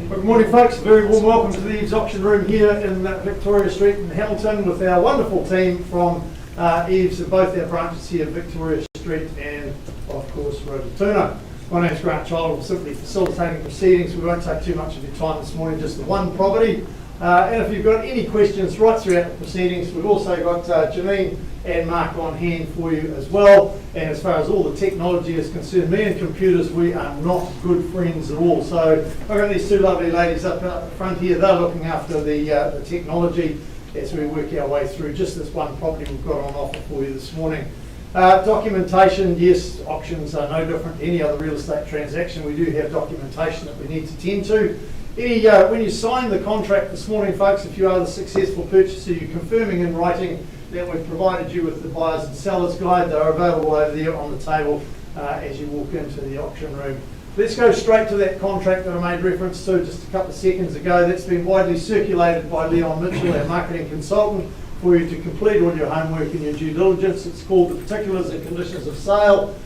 Good morning, folks. A very warm welcome to the EVES auction room here in Victoria Street in Hamilton with our wonderful team from EVES and both our branches here, Victoria Street and, of course, Rotorua. My name is Grant Child. I'm simply facilitating proceedings. We won't take too much of your time this morning, just the one property. And if you've got any questions right throughout the proceedings, we've also got Janine and Mark on hand for you as well. And as far as all the technology is concerned, me and computers, we are not good friends at all. So I've got these two lovely ladies up the front here. They're looking after the technology as we work our way through just this one property we've got on offer for you this morning. Documentation, yes, auctions are no different to any other real estate transaction. We do have documentation that we need to tend to. When you sign the contract this morning, folks, if you are the successful purchaser, you're confirming in writing that we've provided you with the buyers and sellers guide. They're available over there on the table as you walk into the auction room. Let's go straight to that contract that I made reference to just a couple of seconds ago. That's been widely circulated by Leon Mitchell, our marketing consultant, for you to complete all your homework and your due diligence. It's called the Particulars and Conditions of Sale.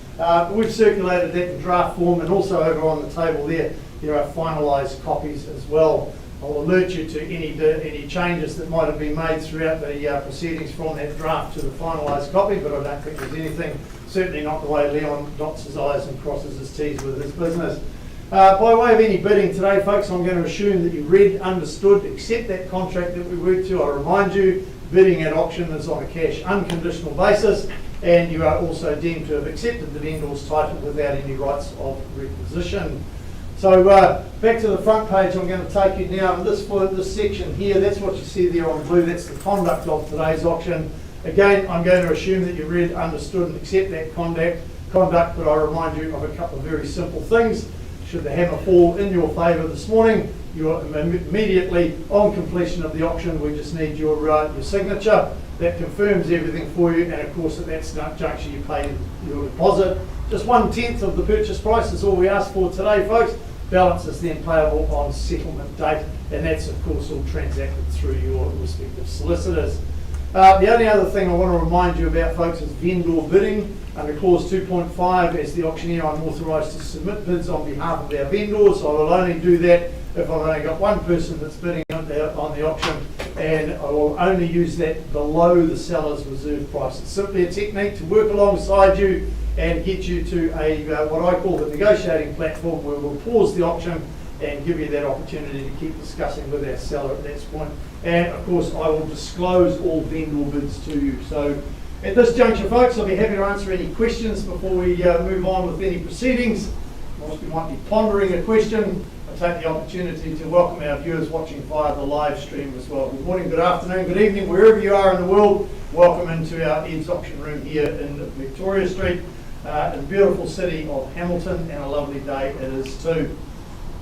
We've circulated that in draft form, and also over on the table there are finalised copies as well. I'll alert you to any changes that might have been made throughout the proceedings from that draft to the finalised copy, but I don't think there's anything, certainly not the way Leon dots his I's and crosses his T's with his business. By way of any bidding today, folks, I'm going to assume that you read, understood, accept that contract that we worked to. I remind you, bidding at auction is on a cash unconditional basis, and you are also deemed to have accepted the vendor's title without any rights of requisition. So back to the front page, I'm going to take you now, and this section here, that's what you see there on blue, that's the conduct of today's auction. Again, I'm going to assume that you read, understood and accept that conduct, but I remind you of a couple of very simple things. Should the hammer fall in your favour this morning, you're immediately on completion of the auction, we just need your signature. That confirms everything for you, and of course at that juncture you pay your deposit. Just 1/10 of the purchase price is all we ask for today, folks. Balance is then payable on settlement date, and that's of course all transacted through your respective solicitors. The only other thing I want to remind you about, folks, is vendor bidding. Under clause 2.5, as the auctioneer, I'm authorised to submit bids on behalf of our vendors. I will only do that if I've only got one person that's bidding on the auction, and I will only use that below the seller's reserve price. It's simply a technique to work alongside you and get you to what I call the negotiating platform, where we'll pause the auction and give you that opportunity to keep discussing with our seller at that point. And of course I will disclose all vendor bids to you. So at this juncture, folks, I'll be happy to answer any questions before we move on with any proceedings. Whilst you might be pondering a question, I take the opportunity to welcome our viewers watching via the live stream as well. Good morning, good afternoon, good evening, wherever you are in the world. Welcome into our EVES auction room here in Victoria Street, in the beautiful city of Hamilton, and a lovely day it is too.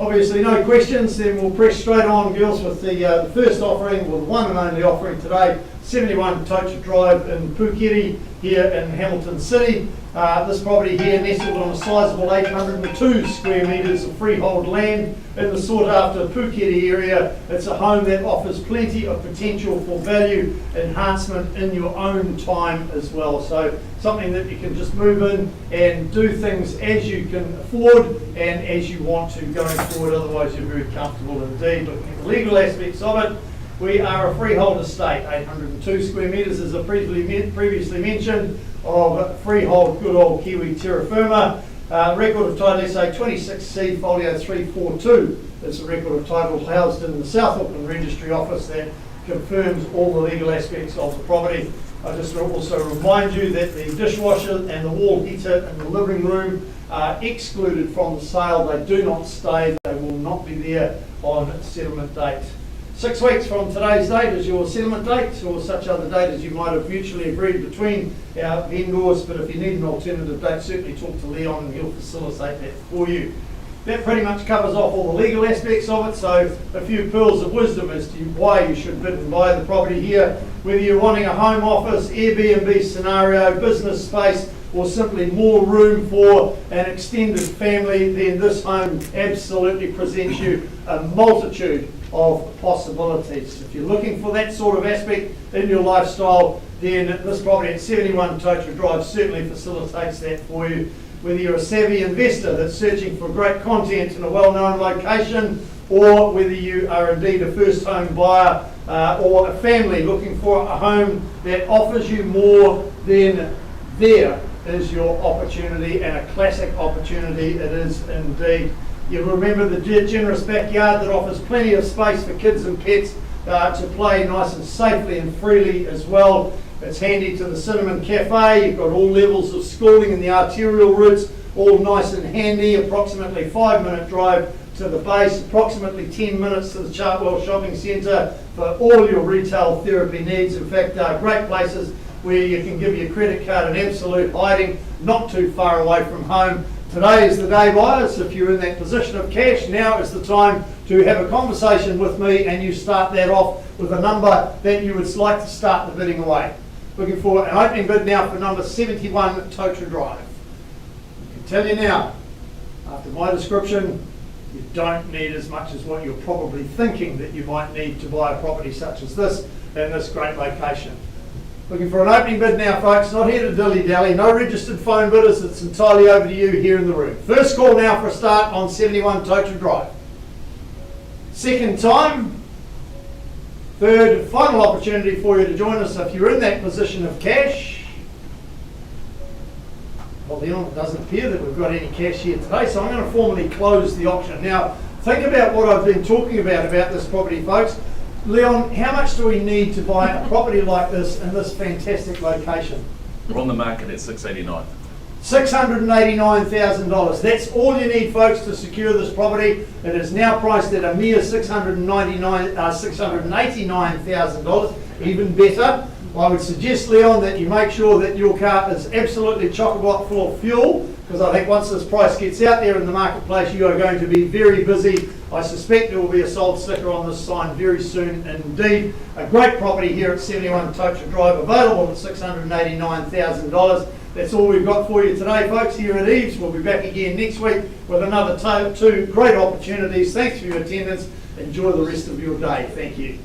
Obviously no questions, then we'll press straight on, girls, with the first offering, well, the one and only offering today, 71 Tocha Drive in Pukeri here in Hamilton City. This property here nestled on a sizable 802 square metres of freehold land in the sought after Pukeri area. It's a home that offers plenty of potential for value enhancement in your own time as well. So something that you can just move in and do things as you can afford and as you want to going forward, otherwise you're very comfortable indeed. Looking at the legal aspects of it, we are a freehold estate, 802 square metres as I previously mentioned, of freehold good old Kiwi terra firma. Record of title SA 26C folio 342 is the record of title housed in the South Auckland Registry Office that confirms all the legal aspects of the property. I just also remind you that the dishwasher and the wall heater in the living room are excluded from the sale. They do not stay, they will not be there on settlement date. 6 weeks from today's date is your settlement date, or such other date as you might have mutually agreed between our vendors, but if you need an alternative date, certainly talk to Leon and he'll facilitate that for you. That pretty much covers off all the legal aspects of it, so a few pearls of wisdom as to why you should bid and buy the property here. Whether you're wanting a home office, Airbnb scenario, business space, or simply more room for an extended family, then this home absolutely presents you a multitude of possibilities. If you're looking for that sort of aspect in your lifestyle, then this property at 71 Tocha Drive certainly facilitates that for you. whether you're a savvy investor that's searching for great content in a well-known location, or whether you are indeed a first home buyer or a family looking for a home that offers you more, then there is your opportunity, and a classic opportunity it is indeed. You remember the generous backyard that offers plenty of space for kids and pets to play nice and safely and freely as well. It's handy to the Cinnamon Cafe. You've got all levels of schooling in the arterial routes, all nice and handy. Approximately 5-minute drive to the base, approximately 10 minutes to the Chartwell Shopping Centre for all your retail therapy needs. In fact, great places where you can give your credit card an absolute hiding, not too far away from home. Today is the day, buyers. If you're in that position of cash, now is the time to have a conversation with me, and you start that off with a number that you would like to start the bidding away. Looking for an opening bid now for number 71 Totra Drive. I can tell you now, after my description, you don't need as much as what you're probably thinking that you might need to buy a property such as this in this great location. Looking for an opening bid now, folks. Not here to dilly-dally. No registered phone bidders. It's entirely over to you here in the room. First call now for a start on 71 Totra Drive. Second time. Third, final opportunity for you to join us if you're in that position of cash. Well, Leon, it doesn't appear that we've got any cash here today, so I'm going to formally close the auction. Now, think about what I've been talking about this property, folks. Leon, how much do we need to buy a property like this in this fantastic location? We're on the market at $689,000. $689,000. That's all you need, folks, to secure this property. It is now priced at a mere $689,000. Even better, I would suggest, Leon, that you make sure that your car is absolutely chock-a-block full of fuel, because I think once this price gets out there in the marketplace, you are going to be very busy. I suspect there will be a sold sticker on this sign very soon indeed. A great property here at 71 Totra Drive, available at $689,000. That's all we've got for you today, folks, here at EVES. We'll be back again next week with another two great opportunities. Thanks for your attendance. Enjoy the rest of your day. Thank you.